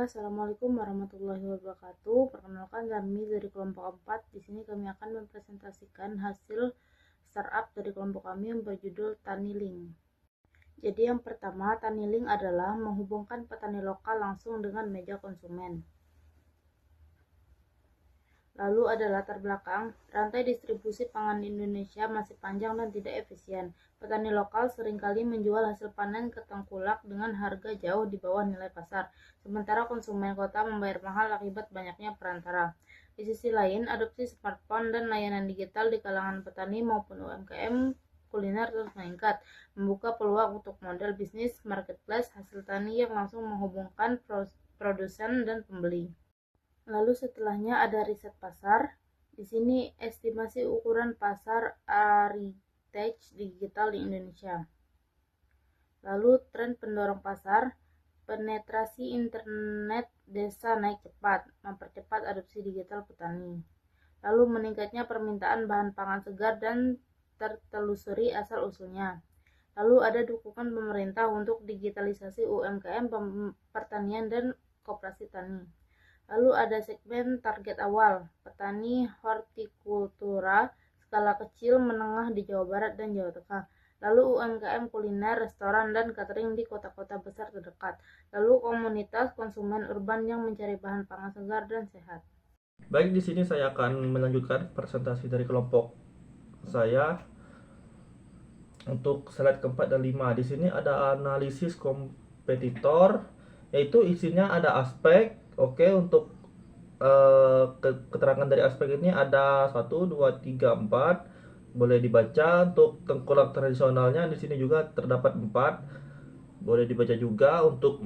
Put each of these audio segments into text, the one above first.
Assalamualaikum warahmatullahi wabarakatuh. Perkenalkan, kami dari kelompok 4. Di sini kami akan mempresentasikan hasil startup dari kelompok kami yang berjudul TaniLink. Jadi yang pertama, TaniLink adalah menghubungkan petani lokal langsung dengan meja konsumen. Lalu ada latar belakang, rantai distribusi pangan di Indonesia masih panjang dan tidak efisien. Petani lokal seringkali menjual hasil panen ke tengkulak dengan harga jauh di bawah nilai pasar, sementara konsumen kota membayar mahal akibat banyaknya perantara. Di sisi lain, adopsi smartphone dan layanan digital di kalangan petani maupun UMKM kuliner terus meningkat, membuka peluang untuk model bisnis marketplace hasil tani yang langsung menghubungkan produsen dan pembeli. Lalu setelahnya ada riset pasar. Di sini estimasi ukuran pasar heritage digital di Indonesia. Lalu tren pendorong pasar, penetrasi internet desa naik cepat, mempercepat adopsi digital petani. Lalu meningkatnya permintaan bahan pangan segar dan tertelusuri asal-usulnya. Lalu ada dukungan pemerintah untuk digitalisasi UMKM pertanian dan koperasi tani. Lalu ada segmen target awal, petani hortikultura skala kecil menengah di Jawa Barat dan Jawa Tengah. Lalu UMKM kuliner, restoran, dan catering di kota-kota besar terdekat. Lalu komunitas konsumen urban yang mencari bahan pangan segar dan sehat. Baik, di sini saya akan melanjutkan presentasi dari kelompok saya untuk slide keempat dan 5. Di sini ada analisis kompetitor, yaitu isinya ada aspek. Untuk keterangan dari aspek ini ada 1, 2, 3, 4. Boleh dibaca. Untuk tengkulak tradisionalnya di sini juga terdapat 4. Boleh dibaca juga. Untuk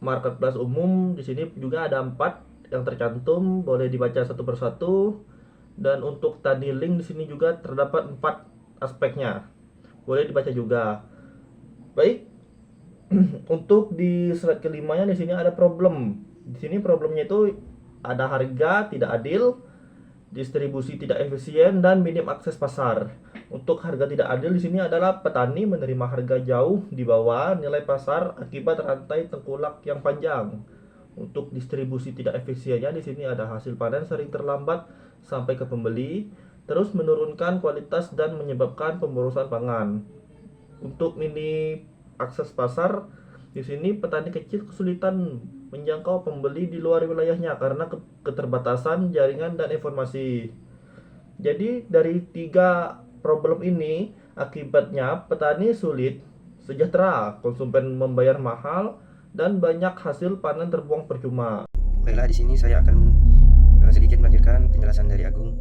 marketplace umum di sini juga ada 4 yang tercantum, boleh dibaca satu persatu. Dan untuk TaniLink di sini juga terdapat 4 aspeknya, boleh dibaca juga. Baik, untuk di slide kelimanya di sini ada problem. Di sini problemnya itu ada harga tidak adil, distribusi tidak efisien, dan minim akses pasar. Untuk harga tidak adil di sini adalah petani menerima harga jauh di bawah nilai pasar akibat rantai tengkulak yang panjang. Untuk distribusi tidak efisiennya di sini ada hasil panen sering terlambat sampai ke pembeli, terus menurunkan kualitas dan menyebabkan pemborosan pangan. Untuk mini akses pasar, di sini petani kecil kesulitan menjangkau pembeli di luar wilayahnya karena keterbatasan jaringan dan informasi. Jadi dari 3 problem ini akibatnya petani sulit sejahtera, konsumen membayar mahal, dan banyak hasil panen terbuang percuma. Baiklah, di sini saya akan sedikit melanjutkan penjelasan dari Agung.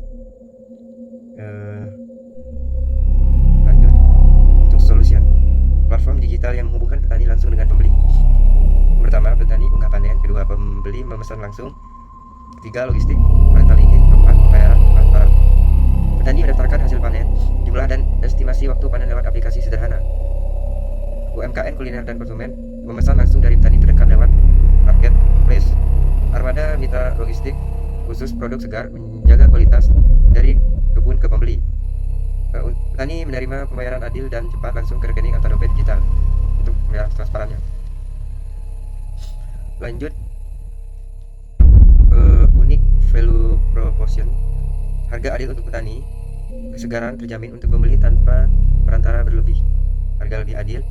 Lanjut untuk solution platform digital yang menghubungkan petani langsung dengan pembeli. Pertama, petani unggah panen. Kedua, pembeli memesan langsung. Ketiga, logistik, rental ingin. Keempat, pembayaran transparan. Petani mendaftarkan hasil panen, jumlah dan estimasi waktu panen lewat aplikasi sederhana. UMKM kuliner dan konsumen memesan langsung dari petani terdekat lewat marketplace. Armada mitra logistik khusus produk segar menjaga kualitas dari kebun ke pembeli. Petani menerima pembayaran adil dan cepat langsung ke rekening atau dompet digital untuk pembayaran transparannya. Lanjut, unique value proposition, harga adil untuk petani, kesegaran terjamin untuk pembeli tanpa perantara berlebih, harga lebih adil,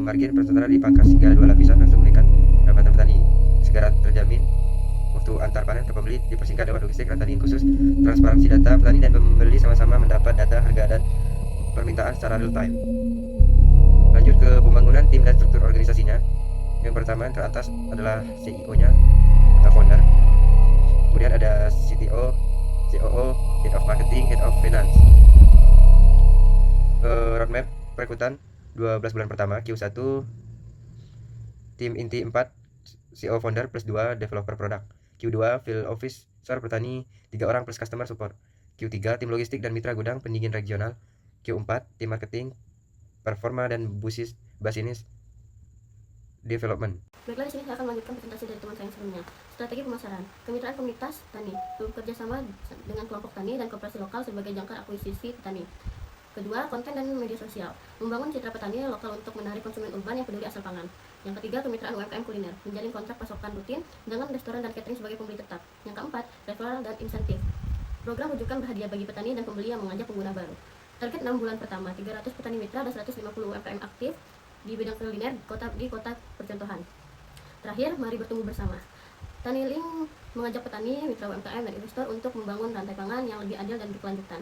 margin perantara dipangkas hingga 2 lapisan langsung menaikkan pendapatan petani, kesegaran terjamin, waktu antar panen ke pembeli dipersingkat lewat logistik, rantai khusus, transparansi data, petani dan pembeli sama-sama mendapat data harga dan permintaan secara real time. Lanjut ke pembangunan tim dan struktur organisasinya. Yang pertama, yang teratas adalah CEO-nya atau founder. Kemudian ada CTO, COO, Head of Marketing, Head of Finance. Roadmap perekrutan 12 bulan pertama, Q1 tim inti 4, CEO founder plus 2 developer produk. Q2 field officer petani 3 orang plus customer support. Q3 tim logistik dan mitra gudang pendingin regional. Q4 tim marketing, performa dan business development. Baiklah, di sini saya akan melanjutkan presentasi dari teman saya yang sebelumnya. Strategi pemasaran, kemitraan komunitas tani, bekerja sama dengan kelompok tani dan koperasi lokal sebagai jangkar akuisisi petani. Kedua, konten dan media sosial. Membangun citra petani lokal untuk menarik konsumen urban yang peduli asal pangan. Yang ketiga, kemitraan UMKM kuliner. Menjalin kontrak pasokan rutin dengan restoran dan catering sebagai pembeli tetap. Yang keempat, referral dan insentif. Program rujukan berhadiah bagi petani dan pembeli yang mengajak pengguna baru. Target 6 bulan pertama, 300 petani mitra dan 150 UMKM aktif di bidang kuliner di kota percontohan. Terakhir, mari bertumbuh bersama. Tani Link mengajak petani, mitra UMKM, dan investor untuk membangun rantai pangan yang lebih adil dan berkelanjutan.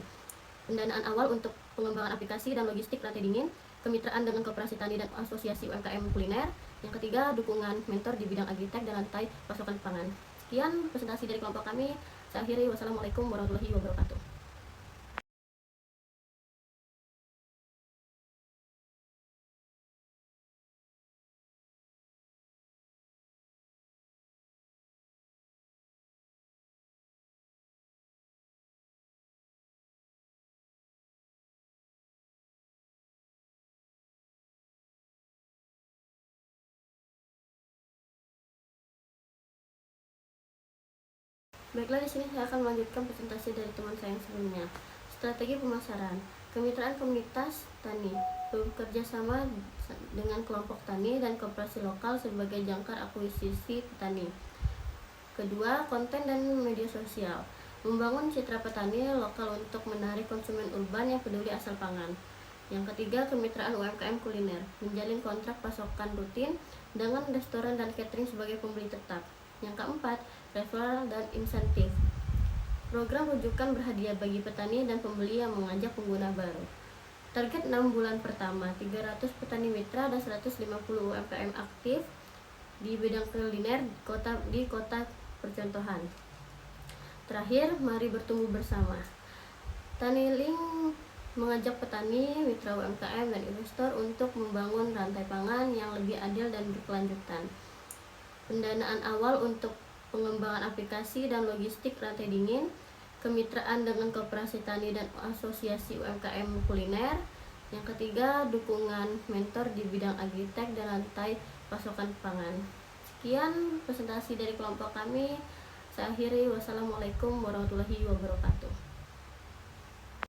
Pendanaan awal untuk pengembangan aplikasi dan logistik rantai dingin, kemitraan dengan koperasi tani dan asosiasi UMKM kuliner. Yang ketiga, dukungan mentor di bidang agritek dan rantai pasokan pangan. Sekian presentasi dari kelompok kami. Saya akhiri. Wassalamualaikum warahmatullahi wabarakatuh. Baiklah, di sini saya akan melanjutkan presentasi dari teman saya yang sebelumnya. Strategi pemasaran. Kemitraan komunitas tani bekerja sama dengan kelompok tani dan koperasi lokal sebagai jangkar akuisisi petani. Kedua, konten dan media sosial. Membangun citra petani lokal untuk menarik konsumen urban yang peduli asal pangan. Yang ketiga, kemitraan UMKM kuliner. Menjalin kontrak pasokan rutin dengan restoran dan catering sebagai pembeli tetap. Yang keempat, referral dan insentif. Program rujukan berhadiah bagi petani dan pembeli yang mengajak pengguna baru. Target 6 bulan pertama, 300 petani mitra dan 150 UMKM aktif di bidang kuliner di kota percontohan. Terakhir, mari bertumbuh bersama. Tani Link mengajak petani, mitra UMKM, dan investor untuk membangun rantai pangan yang lebih adil dan berkelanjutan. Pendanaan awal untuk pengembangan aplikasi dan logistik rantai dingin, kemitraan dengan koperasi tani dan asosiasi UMKM kuliner. Yang ketiga, dukungan mentor di bidang agritek dan rantai pasokan pangan. Sekian presentasi dari kelompok kami. Saya akhiri. Wassalamualaikum warahmatullahi wabarakatuh.